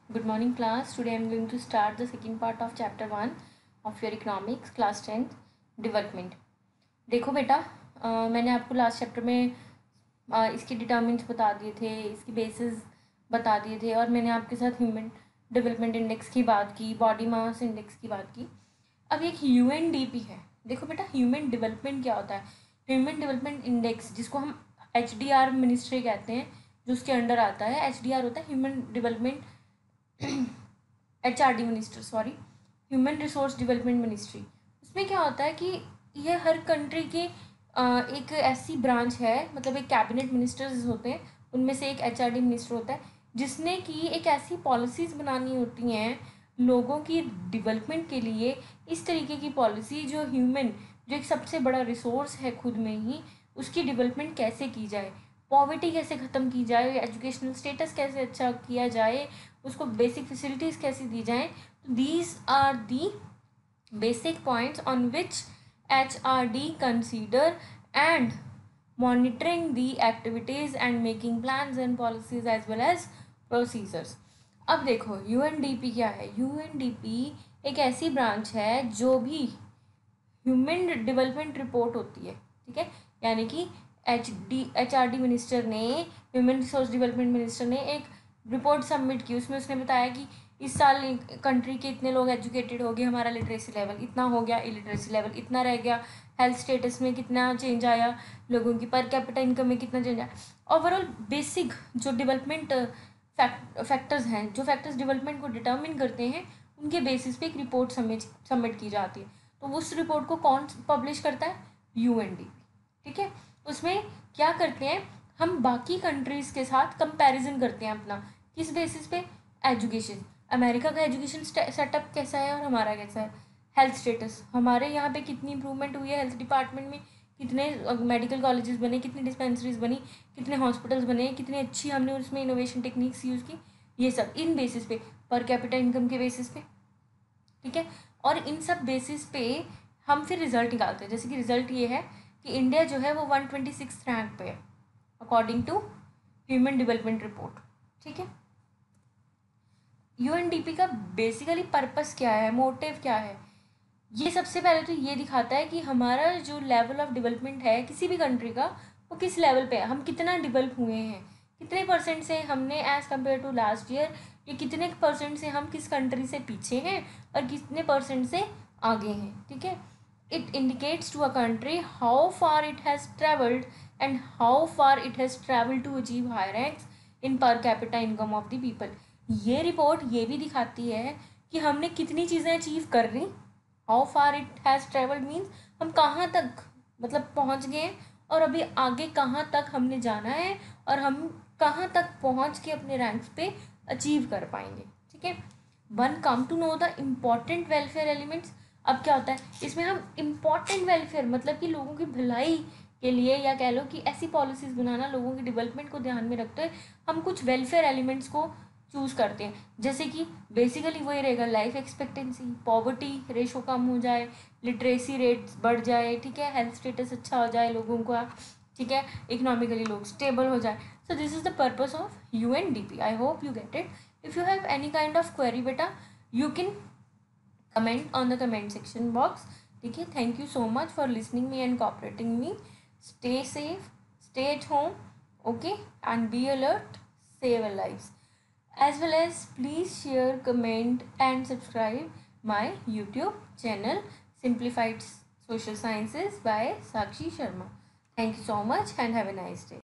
Good morning class. Today I am going to start the second part of chapter 1 of your economics class 10th development. देखो बेटा, मैंने आपको last chapter में इसके determinants बता दिए थे, इसकी बेसिस बता दिए थे और मैंने आपके साथ ह्यूमन डेवलपमेंट इंडेक्स की बात की, बॉडी मास इंडेक्स की बात की. अब एक UNDP है. देखो बेटा, ह्यूमन डेवलपमेंट क्या होता है? ह्यूमन डेवलपमेंट इंडेक्स, जिसको हम HDR मिनिस्ट्री कहते हैं, जो उसके अंडर आता है. HDR होता है human development HRD minister, sorry, human resource development ministry. उसमें क्या होता है कि यह हर कंट्री की एक ऐसी ब्रांच है, मतलब एक कैबिनेट मिनिस्टर्स होते हैं, उनमें से एक HRD मिनिस्टर होता है, जिसने की एक ऐसी पॉलिसीज़ बनानी होती हैं लोगों की डेवलपमेंट के लिए. इस तरीके की पॉलिसी जो एक सबसे बड़ा रिसोर्स है खुद में ही, उसकी डेवलपमेंट कैसे की जाए, पॉवर्टी कैसे ख़त्म की जाए, एजुकेशनल स्टेटस कैसे अच्छा किया जाए, उसको बेसिक फैसिलिटीज़ कैसे दी जाएँ. तो these are the basic points on which HRD consider and monitoring the activities and making plans and policies as well as procedures. अब देखो UNDP क्या है. UNDP एक ऐसी ब्रांच है जो भी ह्यूमन डेवलपमेंट रिपोर्ट होती है, ठीक है, यानी कि HRD मिनिस्टर ने, ह्यूमन रिसोर्स डेवलपमेंट मिनिस्टर ने एक रिपोर्ट सबमिट की. उसमें उसने बताया कि इस साल कंट्री के इतने लोग एजुकेटेड हो गए, हमारा लिटरेसी लेवल इतना हो गया, इलिटरेसी लेवल इतना रह गया, हेल्थ स्टेटस में कितना चेंज आया, लोगों की पर कैपिटा इनकम में कितना चेंज आया. ओवरऑल बेसिक जो डेवलपमेंट फैक्टर्स हैं, जो फैक्टर्स डेवलपमेंट को डिटर्मिन करते हैं, उनके बेसिस पे एक रिपोर्ट सबमिट की जाती है. तो उस रिपोर्ट को कौन पब्लिश करता है? UNDP, ठीक है. उसमें क्या करते हैं, हम बाकी कंट्रीज़ के साथ कंपैरिजन करते हैं अपना. किस बेसिस पे? एजुकेशन. अमेरिका का एजुकेशन सेटअप कैसा है और हमारा कैसा है. हेल्थ स्टेटस, हमारे यहाँ पे कितनी इंप्रूवमेंट हुई है हेल्थ डिपार्टमेंट में, कितने मेडिकल कॉलेजेस बने, कितनी डिस्पेंसरीज बनी, कितने हॉस्पिटल्स बने, कितनी अच्छी हमने उसमें इनोवेशन टेक्निक्स यूज़ की. ये सब इन बेसिस पे, पर कैपिटा इनकम के बेसिस पे, ठीक है. और इन सब बेसिस पे हम फिर रिजल्ट निकालते हैं. जैसे कि रिजल्ट ये है कि इंडिया जो है वो 126 रैंक पे है according to human development report, ठीक है. UNDP का बेसिकली पर्पस क्या है, मोटिव क्या है, ये सबसे पहले तो ये दिखाता है कि हमारा जो लेवल ऑफ डेवलपमेंट है किसी भी कंट्री का, वो किस लेवल पे है, हम कितना डेवलप हुए हैं, कितने परसेंट से हमने as compared to last year, ये कितने परसेंट से हम किस कंट्री से पीछे हैं और कितने परसेंट से आगे हैं, ठीक है. It indicates to a country how far it has travelled and how far it has travelled to achieve high ranks in per capita income of the people. ये रिपोर्ट ये भी दिखाती है कि हमने कितनी चीज़ें अचीव कर ली. How far it has travelled means हम कहाँ तक मतलब पहुँच गए और अभी आगे कहाँ तक हमने जाना है और हम कहाँ तक पहुँच के अपने रैंक्स पे अचीव कर पाएंगे, ठीक है. One come to know the important welfare elements. अब क्या होता है इसमें, हम इम्पॉर्टेंट वेलफेयर मतलब कि लोगों की भलाई के लिए, या कह लो कि ऐसी पॉलिसीज़ बनाना लोगों की डेवलपमेंट को ध्यान में रखते हुए हम कुछ वेलफेयर एलिमेंट्स को चूज़ करते हैं. जैसे कि बेसिकली वही रहेगा, लाइफ एक्सपेक्टेंसी, पॉवर्टी रेशो कम हो जाए, लिटरेसी रेट्स बढ़ जाए, ठीक है, हेल्थ स्टेटस अच्छा हो जाए लोगों का, ठीक है, इकोनॉमिकली लोग स्टेबल हो जाए. So this is the purpose of UNDP. I hope you get it. If you have any kind of query बेटा, you can comment on the comment section box, ठीक है. Thank you so much for listening me and cooperating me. Stay safe, stay at home, okay, and be alert, save our lives. As well as please share, comment and subscribe my YouTube channel Simplified Social Sciences by Sakshi Sharma. Thank you so much and have a nice day.